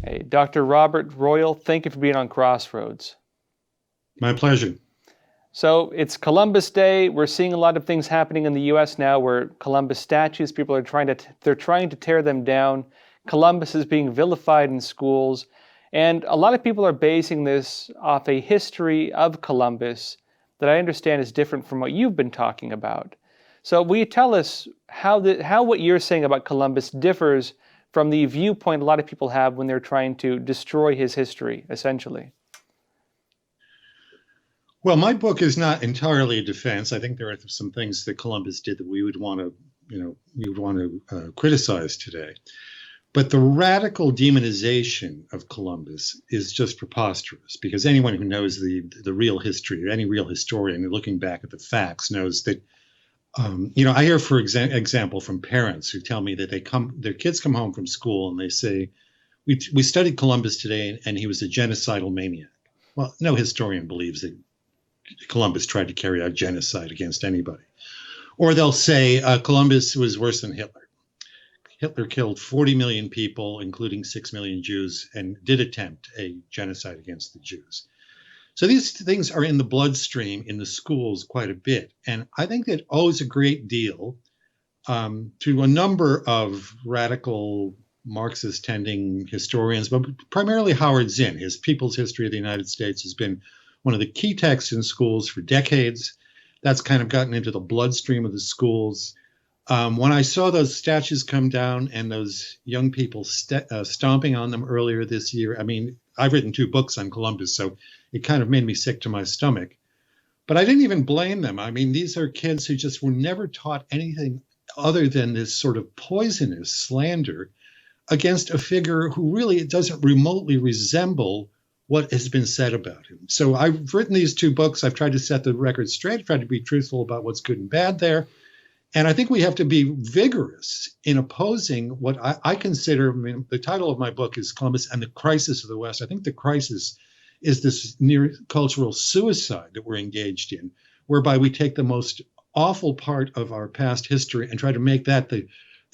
Hey, Dr. Robert Royal, thank you for being on Crossroads. My pleasure. So it's Columbus Day. We're seeing a lot of things happening in the U.S. now where Columbus statues, people are they're trying to tear them down. Columbus is being vilified in schools. And a lot of people are basing this off a history of Columbus that I understand is different from what you've been talking about. So will you tell us how what you're saying about Columbus differs from the viewpoint a lot of people have when they're trying to destroy his history, essentially? Well, my book is not entirely a defense. I think there are some things that Columbus did that we would want to, we would want to criticize today. But the radical demonization of Columbus is just preposterous because anyone who knows the real history, or any real historian looking back at the facts, knows that. I hear, for example, from parents who tell me that their kids come home from school and they say, "We studied Columbus today, and he was a genocidal maniac." Well, no historian believes that Columbus tried to carry out genocide against anybody. Or they'll say Columbus was worse than Hitler. Hitler killed 40 million people, including 6 million Jews, and did attempt a genocide against the Jews. So these things are in the bloodstream in the schools quite a bit. And I think that owes a great deal to a number of radical Marxist tending historians, but primarily Howard Zinn. His People's History of the United States has been one of the key texts in schools for decades. That's kind of gotten into the bloodstream of the schools. When I saw those statues come down and those young people stomping on them earlier this year, I mean, I've written 2 books on Columbus, so it kind of made me sick to my stomach. But I didn't even blame them. I mean, these are kids who just were never taught anything other than this sort of poisonous slander against a figure who really doesn't remotely resemble what has been said about him. So I've written these 2 books. I've tried to set the record straight, tried to be truthful about what's good and bad there. And I think we have to be vigorous in opposing what I consider, I mean, the title of my book is Columbus and the Crisis of the West. I think the crisis is this near cultural suicide that we're engaged in, whereby we take the most awful part of our past history and try to make that the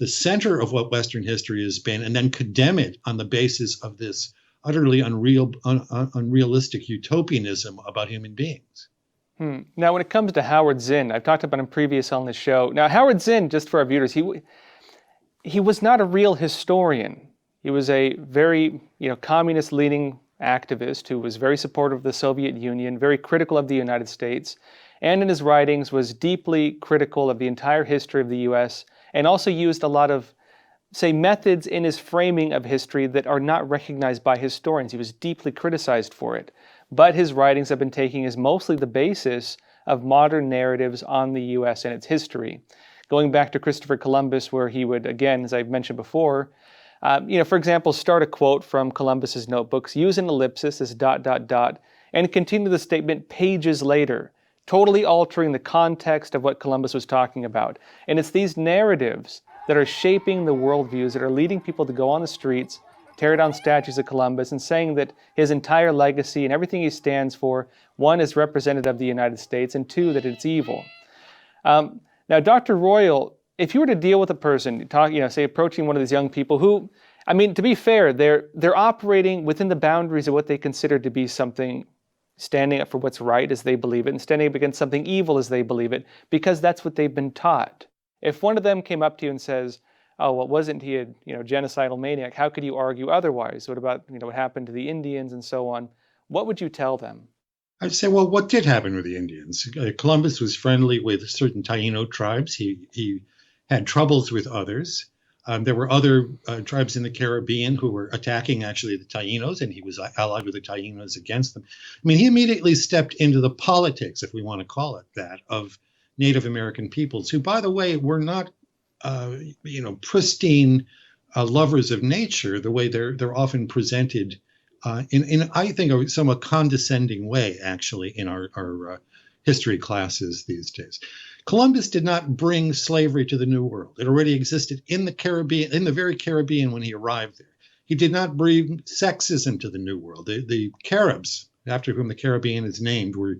center of what Western history has been, and then condemn it on the basis of this utterly unrealistic utopianism about human beings. Now, when it comes to Howard Zinn, I've talked about him previous on the show. Now, Howard Zinn, just for our viewers, he was not a real historian. He was a very, communist-leaning activist who was very supportive of the Soviet Union, very critical of the United States, and in his writings was deeply critical of the entire history of the U.S. and also used a lot of, say, methods in his framing of history that are not recognized by historians. He was deeply criticized for it. But his writings have been taking as mostly the basis of modern narratives on the U.S. and its history. Going back to Christopher Columbus, where he would, again, as I've mentioned before, for example, start a quote from Columbus's notebooks, use an ellipsis as ... and continue the statement pages later, totally altering the context of what Columbus was talking about. And it's these narratives that are shaping the worldviews that are leading people to go on the streets, tear down statues of Columbus, and saying that his entire legacy and everything he stands for, 1, is representative of the United States, and 2, that it's evil. Now, Dr. Royal, if you were to deal with a person, say approaching one of these young people who, I mean, to be fair, they're operating within the boundaries of what they consider to be something standing up for what's right as they believe it, and standing up against something evil as they believe it, because that's what they've been taught. If one of them came up to you and says, "Oh, well, wasn't he a genocidal maniac? How could you argue otherwise? What about what happened to the Indians and so on?" What would you tell them? I'd say, well, what did happen with the Indians? Columbus was friendly with certain Taino tribes. He had troubles with others. There were other tribes in the Caribbean who were attacking actually the Tainos, and he was allied with the Tainos against them. I mean, he immediately stepped into the politics, if we want to call it that, of Native American peoples, who, by the way, were not pristine lovers of nature, the way they're often presented in I think a somewhat condescending way, actually, in our history classes these days. Columbus did not bring slavery to the New World. It already existed in the Caribbean, in the very Caribbean when he arrived there. He did not bring sexism to the New World. The Caribs, after whom the Caribbean is named, were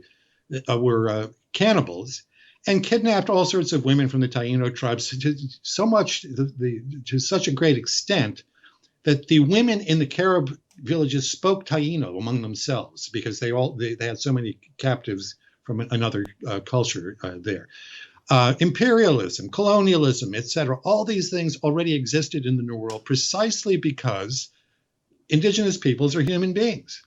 cannibals and kidnapped all sorts of women from the Taino tribes to such a great extent that the women in the Carib villages spoke Taino among themselves because they had so many captives from another culture there. Imperialism, colonialism, etc. All these things already existed in the New World precisely because indigenous peoples are human beings.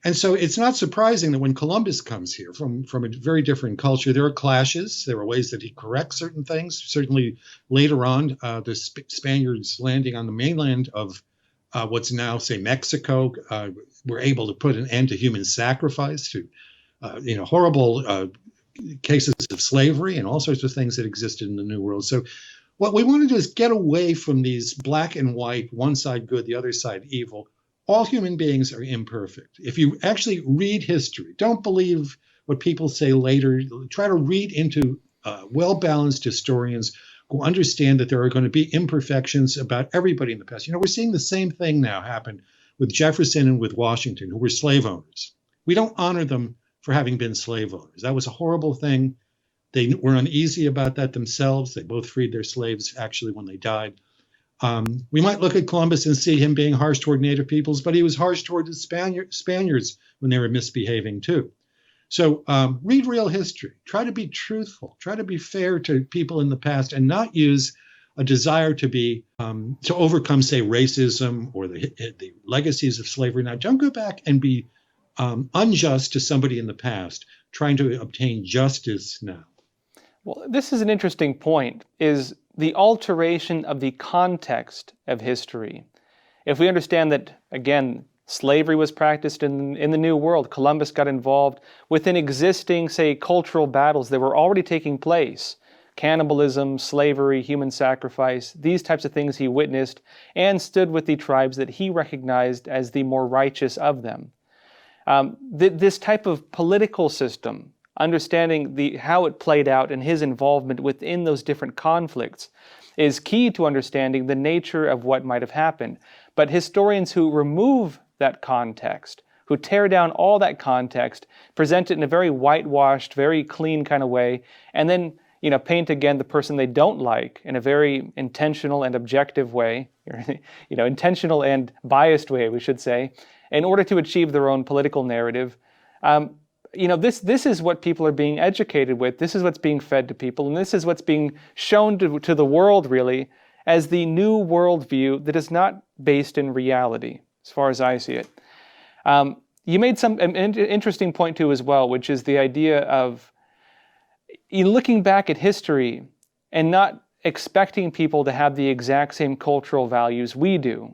And so it's not surprising that when Columbus comes here from a very different culture, there are clashes. There are ways that he corrects certain things. Certainly later on, the Spaniards landing on the mainland of what's now, say, Mexico, were able to put an end to human sacrifice, to horrible cases of slavery and all sorts of things that existed in the New World. So what we want to do is get away from these black and white, one side good, the other side evil. All human beings are imperfect. If you actually read history, don't believe what people say later. Try to read into well-balanced historians who understand that there are going to be imperfections about everybody in the past. We're seeing the same thing now happen with Jefferson and with Washington, who were slave owners. We don't honor them for having been slave owners. That was a horrible thing. They were uneasy about that themselves. They both freed their slaves, actually, when they died. We might look at Columbus and see him being harsh toward native peoples, but he was harsh toward the Spaniards when they were misbehaving too. So read real history. Try to be truthful. Try to be fair to people in the past and not use a desire to be to overcome, say, racism or the legacies of slavery. Now, don't go back and be unjust to somebody in the past, trying to obtain justice now. Well, this is an interesting point, is the alteration of the context of history. If we understand that, again, slavery was practiced in the New World, Columbus got involved within existing, say, cultural battles that were already taking place, cannibalism, slavery, human sacrifice, these types of things he witnessed and stood with the tribes that he recognized as the more righteous of them. This type of political system, understanding how it played out and his involvement within those different conflicts, is key to understanding the nature of what might have happened. But historians who remove that context, who tear down all that context, present it in a very whitewashed, very clean kind of way, and then paint again the person they don't like in a very intentional and objective way, intentional and biased way, we should say, in order to achieve their own political narrative. This is what people are being educated with. This is what's being fed to people, and this is what's being shown to the world, really, as the new worldview that is not based in reality, as far as I see it. You made an interesting point, too, as well, which is the idea of looking back at history and not expecting people to have the exact same cultural values we do.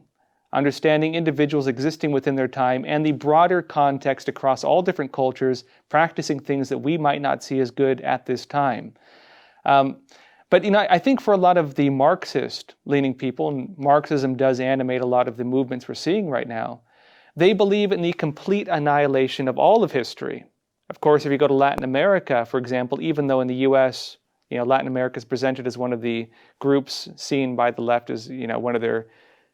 Understanding individuals existing within their time and the broader context across all different cultures, practicing things that we might not see as good at this time. But I think for a lot of the Marxist-leaning people, and Marxism does animate a lot of the movements we're seeing right now, they believe in the complete annihilation of all of history. Of course, if you go to Latin America, for example, even though in the U.S., Latin America is presented as one of the groups seen by the left as, one of their,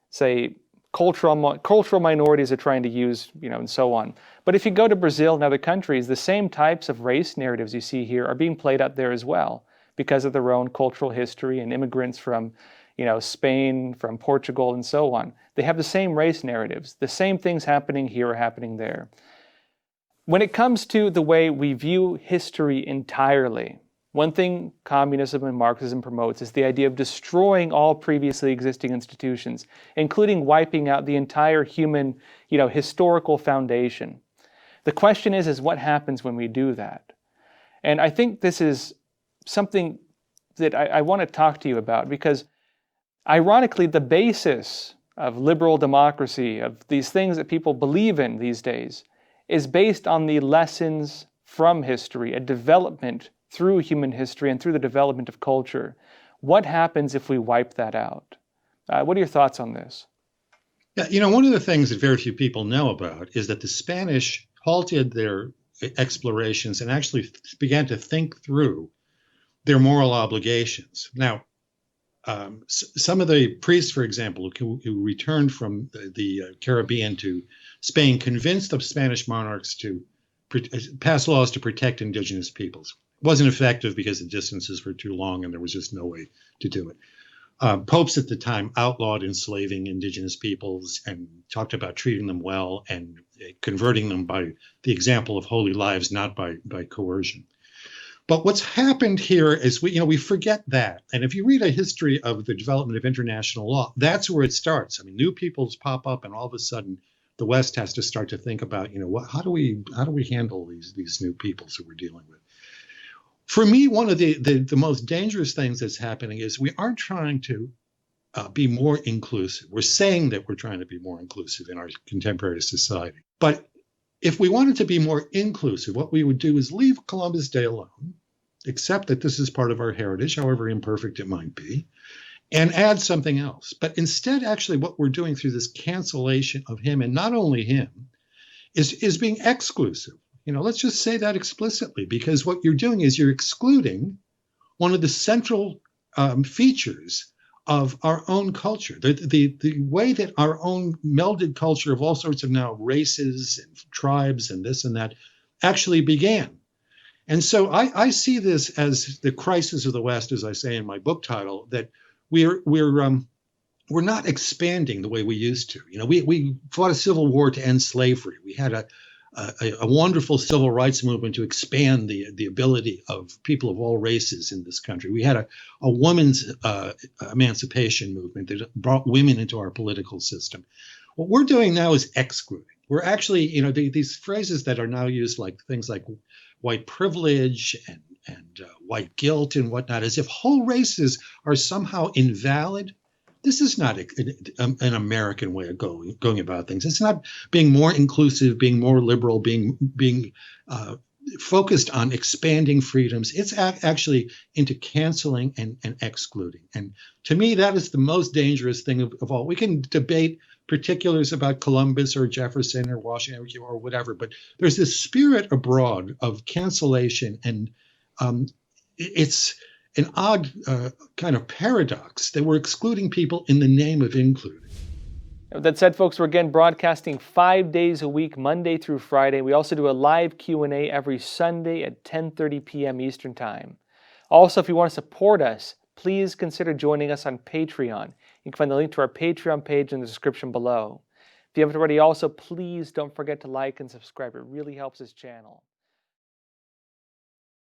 say, cultural minorities are trying to use, and so on. But if you go to Brazil and other countries, the same types of race narratives you see here are being played out there as well because of their own cultural history and immigrants from, Spain, from Portugal, and so on. They have the same race narratives. The same things happening here are happening there. When it comes to the way we view history entirely, one thing communism and Marxism promotes is the idea of destroying all previously existing institutions, including wiping out the entire human, historical foundation. The question is what happens when we do that? And I think this is something that I want to talk to you about because, ironically, the basis of liberal democracy, of these things that people believe in these days, is based on the lessons from history, a development through human history and through the development of culture. What happens if we wipe that out? What are your thoughts on this? Yeah, one of the things that very few people know about is that the Spanish halted their explorations and actually began to think through their moral obligations. Now, some of the priests, for example, who returned from the Caribbean to Spain, convinced the Spanish monarchs to pass laws to protect indigenous peoples. It wasn't effective because the distances were too long and there was just no way to do it. Popes at the time outlawed enslaving indigenous peoples and talked about treating them well and converting them by the example of holy lives, not by coercion. But what's happened here is we forget that. And if you read a history of the development of international law, that's where it starts. I mean, new peoples pop up, and all of a sudden, the West has to start to think about, how do we handle these new peoples that we're dealing with? For me, one of the most dangerous things that's happening is we aren't trying to be more inclusive. We're saying that we're trying to be more inclusive in our contemporary society. But if we wanted to be more inclusive, what we would do is leave Columbus Day alone, accept that this is part of our heritage, however imperfect it might be, and add something else. But instead, actually, what we're doing through this cancellation of him, and not only him, is being exclusive. Let's just say that explicitly, because what you're doing is you're excluding one of the central features of our own culture, the way that our own melded culture of all sorts of now races and tribes and this and that actually began. And so I see this as the crisis of the West, as I say in my book title, that we're not expanding the way we used to. We fought a civil war to end slavery. We had a wonderful civil rights movement to expand the ability of people of all races in this country. We had a women's emancipation movement that brought women into our political system. What we're doing now is excluding. We're actually, these phrases that are now used, like things like white privilege and white guilt and whatnot, as if whole races are somehow invalid. This is not an American way of going about things. It's not being more inclusive, being more liberal, being focused on expanding freedoms. It's actually into canceling and excluding. And to me, that is the most dangerous thing of all. We can debate particulars about Columbus or Jefferson or Washington or whatever, but there's this spirit abroad of cancellation, and it's an odd kind of paradox that we're excluding people in the name of including. That said, folks, we're again broadcasting 5 days a week, Monday through Friday. We also do a live Q&A every Sunday at 10:30 p.m. Eastern Time. Also, if you want to support us, please consider joining us on Patreon. You can find the link to our Patreon page in the description below. If you haven't already, also, please don't forget to like and subscribe. It really helps this channel.